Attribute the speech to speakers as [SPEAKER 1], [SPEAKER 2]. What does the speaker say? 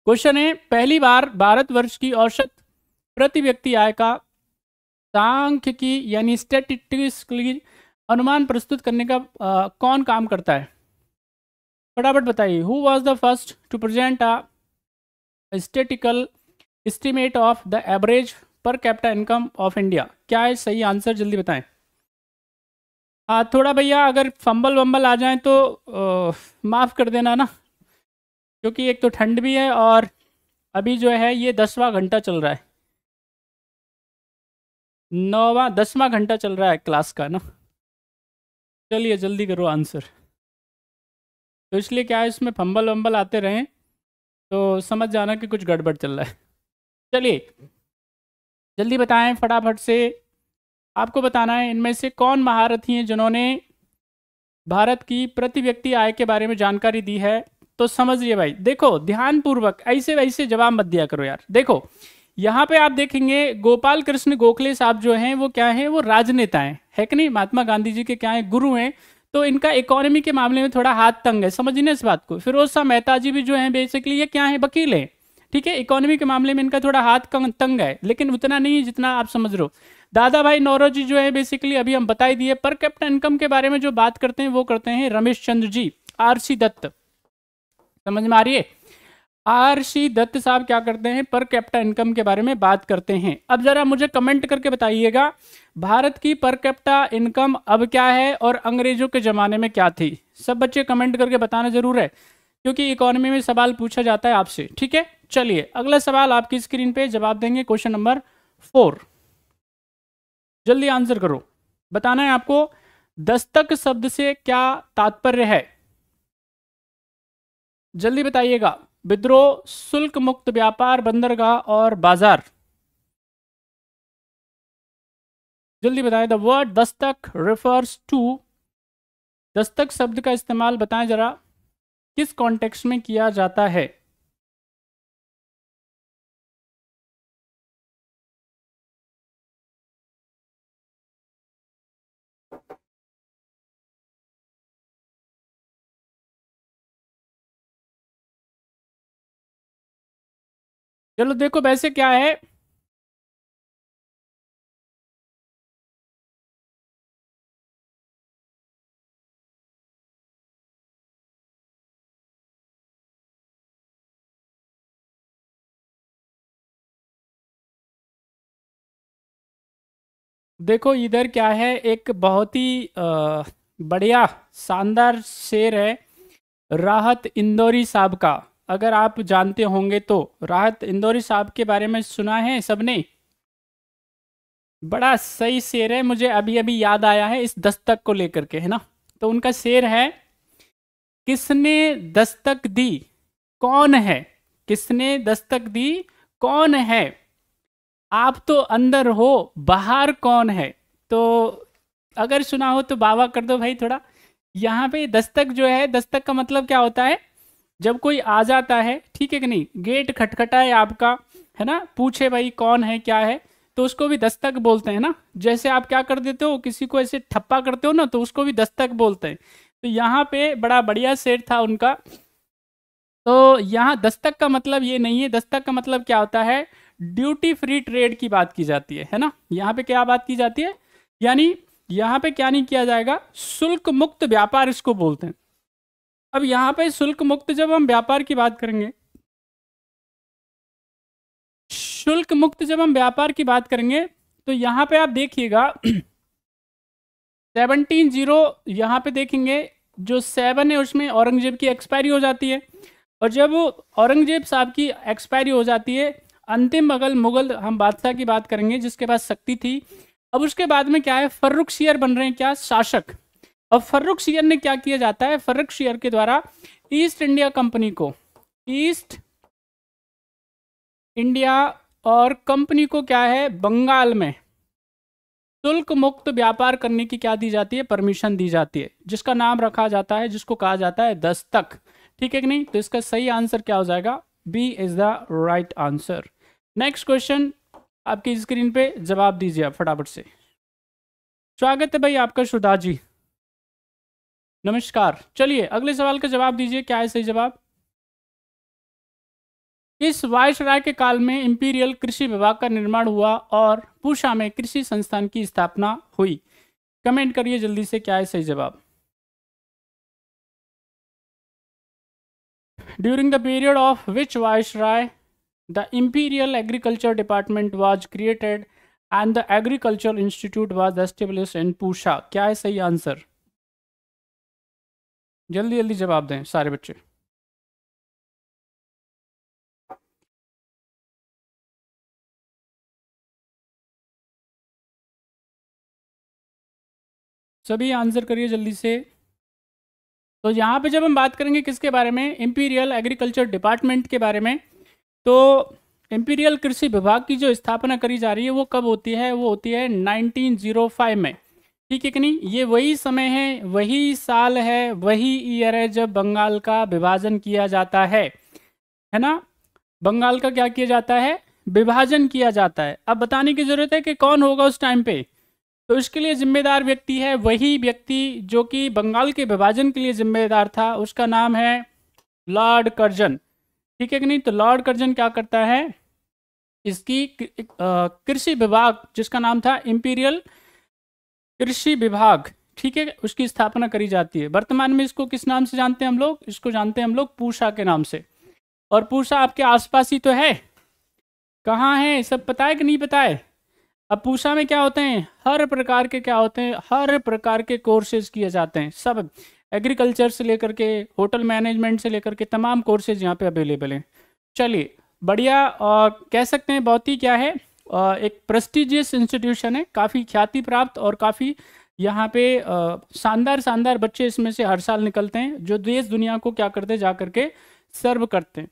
[SPEAKER 1] Question है, पहली बार भारतवर्ष की औसत प्रति व्यक्ति आय का सांख्यिकी यानी स्टैटिस्टिकली अनुमान प्रस्तुत करने का कौन काम करता है? फटाफट बताइए। Who was the first to present a statistical estimate of the average per capita income of India? क्या है सही आंसर, जल्दी बताएं। हाँ, थोड़ा भैया अगर फंबल वंबल आ जाए तो माफ़ कर देना ना, क्योंकि एक तो ठंड भी है और अभी जो है ये 10वां घंटा चल रहा है, 9वां 10वां घंटा चल रहा है क्लास का ना। चलिए जल्दी करो आंसर। तो इसलिए क्या है, इसमें फंबल वंबल आते रहें तो समझ जाना कि कुछ गड़बड़ चल रहा है। चलिए जल्दी बताएं फटाफट से। आपको बताना है इनमें से कौन महारथी हैं जिन्होंने भारत की प्रति व्यक्ति आय के बारे में जानकारी दी है। तो समझिए भाई, देखो ध्यानपूर्वक, ऐसे वैसे जवाब मत दिया करो यार। देखो यहाँ पे आप देखेंगे गोपाल कृष्ण गोखले साहब जो हैं वो क्या हैं, वो राजनेता हैं, है कि नहीं, महात्मा गांधी जी के क्या है, गुरु हैं। तो इनका इकोनॉमी के मामले में थोड़ा हाथ तंग है, समझिए ना इस बात को। फिरोज शाह मेहता जी भी जो है बेसिकली ये क्या है, वकील हैं, ठीक है। इकोनॉमी के मामले में इनका थोड़ा हाथ तंग है, लेकिन उतना नहीं है जितना आप समझ रहे हो। दादा भाई नौरोजी जो है बेसिकली अभी हम बता ही दिए। पर कैपिटा इनकम के बारे में जो बात करते हैं वो करते हैं रमेश चंद्र जी, आरसी दत्त, समझ में आ रही है। आरसी दत्त साहब क्या करते हैं, पर कैपिटा इनकम के बारे में बात करते हैं। अब जरा मुझे कमेंट करके बताइएगा भारत की पर कैपिटा इनकम अब क्या है और अंग्रेजों के ज़माने में क्या थी। सब बच्चे कमेंट करके बताना जरूर है, क्योंकि इकोनॉमी में सवाल पूछा जाता है आपसे, ठीक है। चलिए अगला सवाल आपकी स्क्रीन पे जवाब देंगे, क्वेश्चन नंबर 4। जल्दी आंसर करो। बताना है आपको दस्तक शब्द से क्या तात्पर्य है, जल्दी बताइएगा। विद्रोह, शुल्क मुक्त व्यापार, बंदरगाह और बाजार, जल्दी बताएं। The word Dastak refers to, Dastak शब्द का इस्तेमाल बताएं जरा किस कॉन्टेक्स्ट में किया जाता है। चलो देखो वैसे क्या है, देखो इधर क्या है, एक बहुत ही बढ़िया शानदार शेर है राहत इंदौरी साहब का। अगर आप जानते होंगे तो राहत इंदौरी साहब के बारे में सुना है सबने, बड़ा सही शेर है, मुझे अभी अभी याद आया है इस दस्तक को लेकर के, है ना। तो उनका शेर है, किसने दस्तक दी कौन है, किसने दस्तक दी कौन है, आप तो अंदर हो बाहर कौन है। तो अगर सुना हो तो बाबा कर दो भाई थोड़ा। यहाँ पे दस्तक जो है, दस्तक का मतलब क्या होता है, जब कोई आ जाता है, ठीक है कि नहीं, गेट खटखटाए आपका, है ना, पूछे भाई कौन है क्या है, तो उसको भी दस्तक बोलते हैं ना। जैसे आप क्या कर देते हो, किसी को ऐसे ठप्पा करते हो ना, तो उसको भी दस्तक बोलते हैं। तो यहाँ पे बड़ा बढ़िया शेर था उनका। तो यहाँ दस्तक का मतलब ये नहीं है, दस्तक का मतलब क्या होता है, ड्यूटी फ्री ट्रेड की बात की जाती है ना। यहाँ पे क्या बात की जाती है, यानी यहाँ पे क्या नहीं किया जाएगा, शुल्क मुक्त व्यापार इसको बोलते हैं। अब यहाँ पे शुल्क मुक्त जब हम व्यापार की बात करेंगे, शुल्क मुक्त जब हम व्यापार की बात करेंगे, तो यहाँ पे आप देखिएगा 17 यहाँ पे देखेंगे, जो 7 है उसमें औरंगजेब की एक्सपायरी हो जाती है। और जब औरंगजेब साहब की एक्सपायरी हो जाती है, अंतिम मुगल हम बादशाह की बात करेंगे जिसके पास शक्ति थी। अब उसके बाद में क्या है, फर्रुखसियर बन रहे हैं क्या, शासक। अब फर्रुखसियर ने क्या किया जाता है, फर्रुखसियर के द्वारा ईस्ट इंडिया कंपनी को, ईस्ट इंडिया और कंपनी को क्या है, बंगाल में शुल्क मुक्त व्यापार करने की क्या दी जाती है, परमिशन दी जाती है, जिसका नाम रखा जाता है, जिसको कहा जाता है दस्तक, ठीक है कि नहीं। तो इसका सही आंसर क्या हो जाएगा, B is the right answer. Next question आपकी स्क्रीन पे, जवाब दीजिए आप फटाफट से। स्वागत है भाई आपका सुधा जी, नमस्कार। चलिए अगले सवाल का जवाब दीजिए, क्या है सही जवाब। इस वायसराय के काल में इंपीरियल कृषि विभाग का निर्माण हुआ और पूसा में कृषि संस्थान की स्थापना हुई? कमेंट करिए जल्दी से, क्या है सही जवाब। During the period of which viceroy the imperial agriculture department was created and the agriculture institute was established in Pusa? क्या है सही आंसर? जल्दी जल्दी जवाब दें सारे बच्चे। सभी आंसर करिए जल्दी से। तो यहाँ पे जब हम बात करेंगे किसके बारे में, इंपीरियल एग्रीकल्चर डिपार्टमेंट के बारे में, तो इंपीरियल कृषि विभाग की जो स्थापना करी जा रही है वो कब होती है? वो होती है 1905 में। ठीक है कि नहीं? ये वही समय है, वही साल है, वही ईयर है जब बंगाल का विभाजन किया जाता है ना? बंगाल का क्या किया जाता है? विभाजन किया जाता है। अब बताने की जरूरत है कि कौन होगा उस टाइम पे। तो इसके लिए जिम्मेदार व्यक्ति है वही व्यक्ति जो कि बंगाल के विभाजन के लिए जिम्मेदार था, उसका नाम है लॉर्ड कर्जन। ठीक है कि नहीं? तो लॉर्ड कर्जन क्या करता है, इसकी कृषि विभाग जिसका नाम था इंपीरियल कृषि विभाग, ठीक है, उसकी स्थापना करी जाती है। वर्तमान में इसको किस नाम से जानते हैं हम लोग? इसको जानते हैं हम लोग पूसा के नाम से। और पूसा आपके आसपास ही तो है। कहाँ है, सब पता है कि नहीं पता है? अब पूसा में क्या होते हैं, हर प्रकार के क्या होते हैं, हर प्रकार के कोर्सेज किए जाते हैं। सब एग्रीकल्चर से लेकर के होटल मैनेजमेंट से लेकर के तमाम कोर्सेज यहाँ पे अवेलेबल हैं। चलिए बढ़िया। और कह सकते हैं बहुत ही क्या है, एक प्रेस्टिजियस इंस्टीट्यूशन है, काफ़ी ख्याति प्राप्त, और काफ़ी यहाँ पे शानदार शानदार बच्चे इसमें से हर साल निकलते हैं जो देश दुनिया को क्या करते जा करके सर्व करते हैं।